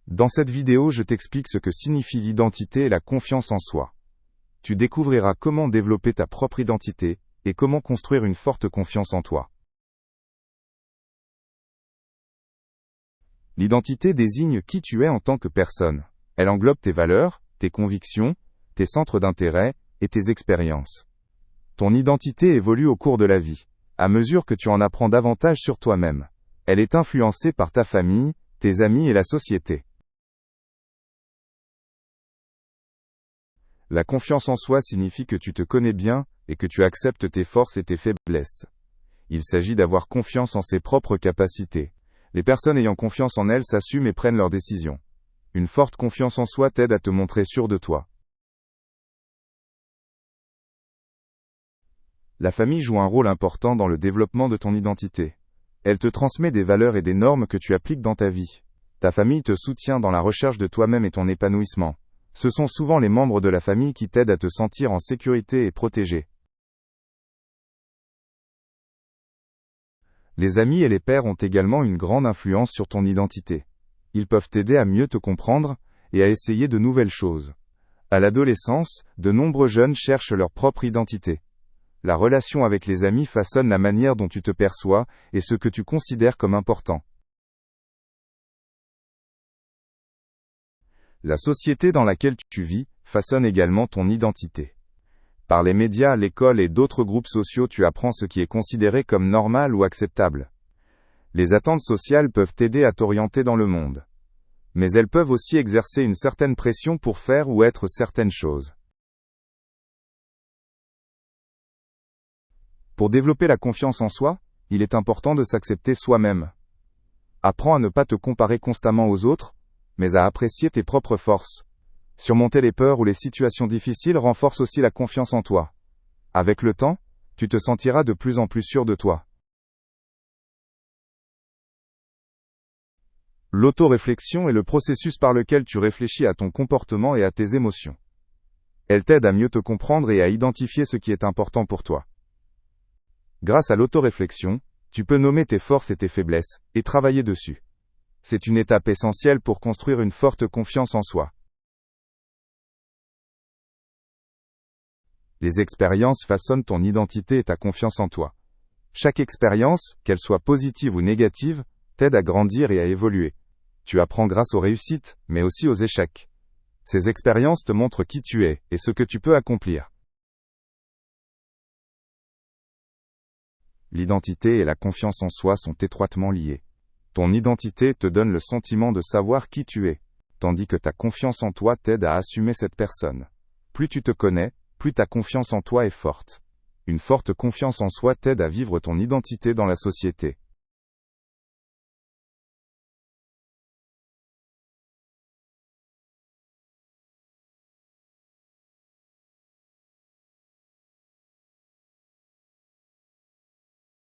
Dans cette vidéo, je t'explique ce que signifie l'identité et la confiance en soi. Tu découvriras comment développer ta propre identité et comment construire une forte confiance en toi. L'identité désigne qui tu es en tant que personne. Elle englobe tes valeurs, tes convictions, tes centres d'intérêt et tes expériences. Ton identité évolue au cours de la vie, à mesure que tu en apprends davantage sur toi-même. Elle est influencée par ta famille, tes amis et la société. La confiance en soi signifie que tu te connais bien et que tu acceptes tes forces et tes faiblesses. Il s'agit d'avoir confiance en ses propres capacités. Les personnes ayant confiance en elles s'assument et prennent leurs décisions. Une forte confiance en soi t'aide à te montrer sûr de toi. La famille joue un rôle important dans le développement de ton identité. Elle te transmet des valeurs et des normes que tu appliques dans ta vie. Ta famille te soutient dans la recherche de toi-même et ton épanouissement. Ce sont souvent les membres de la famille qui t'aident à te sentir en sécurité et protégé. Les amis et les pairs ont également une grande influence sur ton identité. Ils peuvent t'aider à mieux te comprendre et à essayer de nouvelles choses. À l'adolescence, de nombreux jeunes cherchent leur propre identité. La relation avec les amis façonne la manière dont tu te perçois et ce que tu considères comme important. La société dans laquelle tu vis façonne également ton identité. Par les médias, l'école et d'autres groupes sociaux, tu apprends ce qui est considéré comme normal ou acceptable. Les attentes sociales peuvent t'aider à t'orienter dans le monde. Mais elles peuvent aussi exercer une certaine pression pour faire ou être certaines choses. Pour développer la confiance en soi, il est important de s'accepter soi-même. Apprends à ne pas te comparer constamment aux autres, mais à apprécier tes propres forces. Surmonter les peurs ou les situations difficiles renforce aussi la confiance en toi. Avec le temps, tu te sentiras de plus en plus sûr de toi. L'autoréflexion est le processus par lequel tu réfléchis à ton comportement et à tes émotions. Elle t'aide à mieux te comprendre et à identifier ce qui est important pour toi. Grâce à l'autoréflexion, tu peux nommer tes forces et tes faiblesses, et travailler dessus. C'est une étape essentielle pour construire une forte confiance en soi. Les expériences façonnent ton identité et ta confiance en toi. Chaque expérience, qu'elle soit positive ou négative, t'aide à grandir et à évoluer. Tu apprends grâce aux réussites, mais aussi aux échecs. Ces expériences te montrent qui tu es et ce que tu peux accomplir. L'identité et la confiance en soi sont étroitement liées. Ton identité te donne le sentiment de savoir qui tu es, tandis que ta confiance en toi t'aide à assumer cette personne. Plus tu te connais, plus ta confiance en toi est forte. Une forte confiance en soi t'aide à vivre ton identité dans la société.